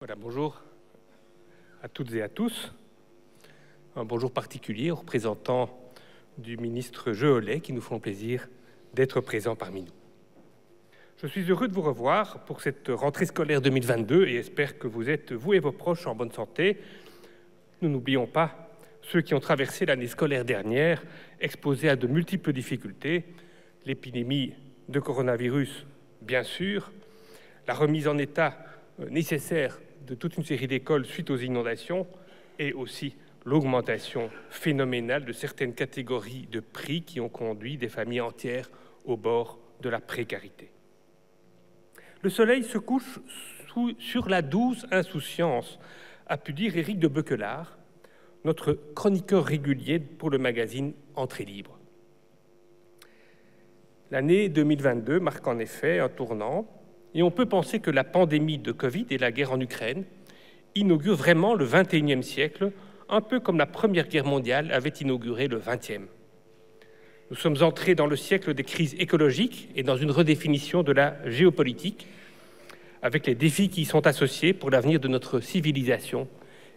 Voilà, bonjour à toutes et à tous. Un bonjour particulier aux représentants du ministre Jehollet qui nous font plaisir d'être présents parmi nous. Je suis heureux de vous revoir pour cette rentrée scolaire 2022 et espère que vous êtes, vous et vos proches, en bonne santé. Nous n'oublions pas ceux qui ont traversé l'année scolaire dernière, exposés à de multiples difficultés, l'épidémie de coronavirus, bien sûr, la remise en état nécessaire de toute une série d'écoles suite aux inondations et aussi l'augmentation phénoménale de certaines catégories de prix qui ont conduit des familles entières au bord de la précarité. Le soleil se couche sur la douce insouciance, a pu dire Éric de Beuquelard, notre chroniqueur régulier pour le magazine Entrée libre. L'année 2022 marque en effet un tournant, et on peut penser que la pandémie de Covid et la guerre en Ukraine inaugurent vraiment le XXIe siècle, un peu comme la Première Guerre mondiale avait inauguré le XXe. Nous sommes entrés dans le siècle des crises écologiques et dans une redéfinition de la géopolitique, avec les défis qui y sont associés pour l'avenir de notre civilisation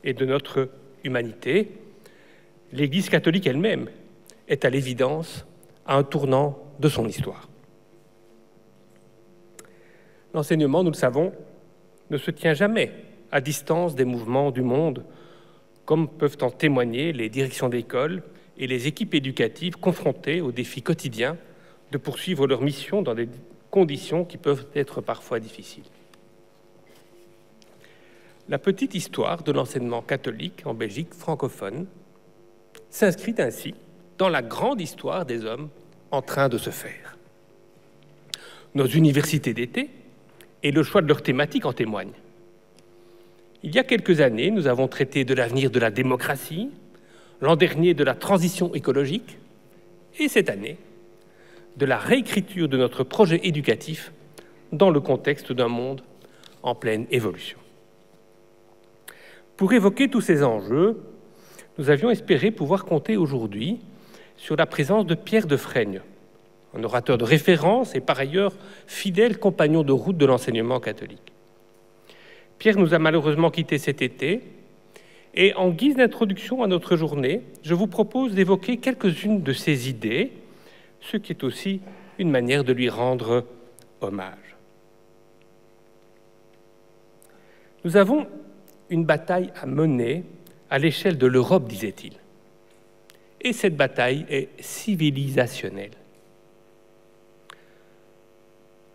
et de notre humanité. L'Église catholique elle-même est à l'évidence à un tournant de son histoire. L'enseignement, nous le savons, ne se tient jamais à distance des mouvements du monde, comme peuvent en témoigner les directions d'école et les équipes éducatives confrontées aux défis quotidiens de poursuivre leur mission dans des conditions qui peuvent être parfois difficiles. La petite histoire de l'enseignement catholique en Belgique francophone s'inscrit ainsi dans la grande histoire des hommes en train de se faire. Nos universités d'été et le choix de leurs thématiques en témoignent. Il y a quelques années, nous avons traité de l'avenir de la démocratie, l'an dernier de la transition écologique, et cette année, de la réécriture de notre projet éducatif dans le contexte d'un monde en pleine évolution. Pour évoquer tous ces enjeux, nous avions espéré pouvoir compter aujourd'hui sur la présence de Pierre Defraigne, un orateur de référence et par ailleurs fidèle compagnon de route de l'enseignement catholique. Pierre nous a malheureusement quittés cet été et en guise d'introduction à notre journée, je vous propose d'évoquer quelques-unes de ses idées, ce qui est aussi une manière de lui rendre hommage. Nous avons une bataille à mener à l'échelle de l'Europe, disait-il. Et cette bataille est civilisationnelle.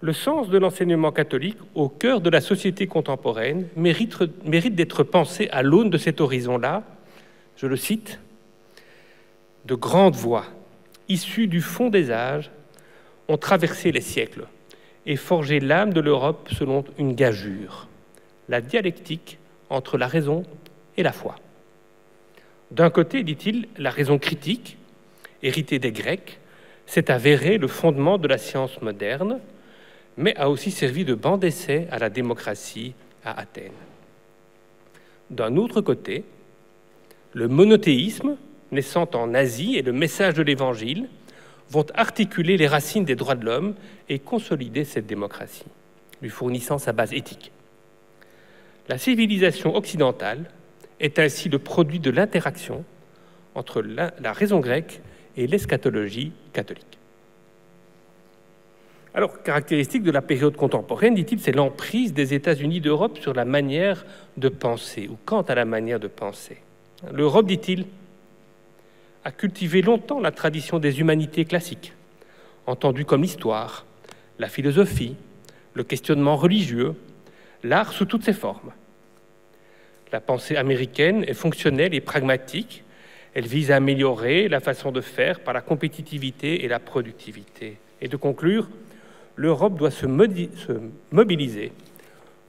Le sens de l'enseignement catholique au cœur de la société contemporaine mérite d'être pensé à l'aune de cet horizon-là. Je le cite, « De grandes voies, issues du fond des âges, ont traversé les siècles et forgé l'âme de l'Europe selon une gageure, la dialectique entre la raison et la foi. D'un côté, dit-il, la raison critique, héritée des Grecs, s'est avérée le fondement de la science moderne, mais a aussi servi de banc d'essai à la démocratie à Athènes. D'un autre côté, le monothéisme, naissant en Asie, et le message de l'Évangile vont articuler les racines des droits de l'homme et consolider cette démocratie, lui fournissant sa base éthique. La civilisation occidentale est ainsi le produit de l'interaction entre la raison grecque et l'eschatologie catholique. Alors, caractéristique de la période contemporaine, dit-il, c'est l'emprise des États-Unis d'Europe sur la manière de penser, ou quant à la manière de penser. L'Europe, dit-il, a cultivé longtemps la tradition des humanités classiques, entendues comme l'histoire, la philosophie, le questionnement religieux, l'art sous toutes ses formes. La pensée américaine est fonctionnelle et pragmatique. Elle vise à améliorer la façon de faire par la compétitivité et la productivité. Et de conclure, l'Europe doit se mobiliser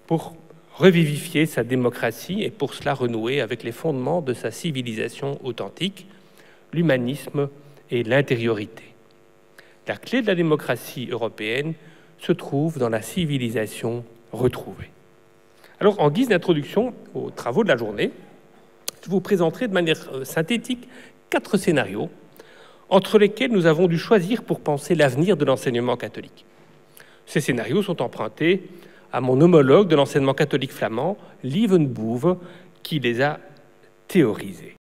pour revivifier sa démocratie et pour cela renouer avec les fondements de sa civilisation authentique, l'humanisme et l'intériorité. La clé de la démocratie européenne se trouve dans la civilisation retrouvée. Alors, en guise d'introduction aux travaux de la journée, je vous présenterai de manière synthétique 4 scénarios entre lesquels nous avons dû choisir pour penser l'avenir de l'enseignement catholique. Ces scénarios sont empruntés à mon homologue de l'enseignement catholique flamand, Lievenboeve, qui les a théorisés.